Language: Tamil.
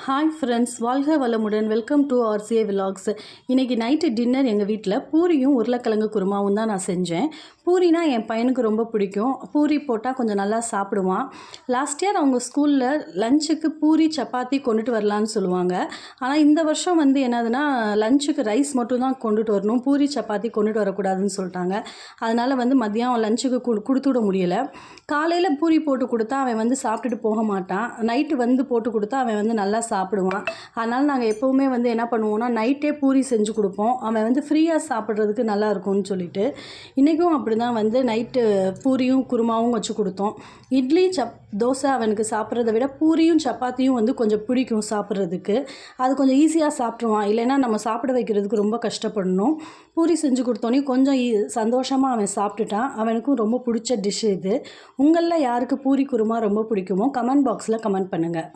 ஹாய் ஃப்ரெண்ட்ஸ், வாழ்க வளமுடன். Welcome to RCA vlogs. இன்றைக்கி நைட்டு டின்னர் எங்கள் வீட்டில் பூரியும் உருளைக்கிழங்கு குருமாவும் தான் நான் செஞ்சேன். பூரினா என் பையனுக்கு ரொம்ப பிடிக்கும். பூரி போட்டால் கொஞ்சம் நல்லா சாப்பிடுவான். லாஸ்ட் இயர் அவங்க ஸ்கூலில் லஞ்சுக்கு பூரி சப்பாத்தி கொண்டுட்டு வரலான்னு சொல்லுவாங்க. ஆனால் இந்த வருஷம் என்னதுன்னா லஞ்சுக்கு ரைஸ் மட்டும் தான் கொண்டுட்டு வரணும், பூரி சப்பாத்தி கொண்டுட்டு வரக்கூடாதுன்னு சொல்லிட்டாங்க. அதனால் மதியம் லஞ்சுக்கு கொடுத்து விட முடியலை. காலையில் பூரி போட்டு கொடுத்தா அவன் சாப்பிட்டுட்டு போக மாட்டான். நைட்டு போட்டு கொடுத்தா அவன் நல்லா சாப்பிடுவான். அதனால் நாங்கள் எப்போவுமே என்ன பண்ணுவோம்னா நைட்டே பூரி செஞ்சு கொடுப்போம். அவன் ஃப்ரீயாக சாப்பிட்றதுக்கு நல்லா இருக்கும்னு சொல்லிட்டு இன்றைக்கும் அப்படி தான் நைட்டு பூரியும் குருமாவும் வச்சு கொடுத்தோம். இட்லி தோசை அவனுக்கு சாப்பிட்றத விட பூரியும் சப்பாத்தியும் கொஞ்சம் பிடிக்கும் சாப்பிட்றதுக்கு. அது கொஞ்சம் ஈஸியாக சாப்பிட்ருவான். இல்லைன்னா நம்ம சாப்பிட வைக்கிறதுக்கு ரொம்ப கஷ்டப்படணும். பூரி செஞ்சு கொடுத்தோன்னே கொஞ்சம் சந்தோஷமாக அவன் சாப்பிட்டுட்டான். அவனுக்கும் ரொம்ப பிடிச்ச டிஷ் இது. உங்களில் யாருக்கு பூரி குருமா ரொம்ப பிடிக்குமோ கமெண்ட் பாக்ஸில் கமெண்ட் பண்ணுங்கள்.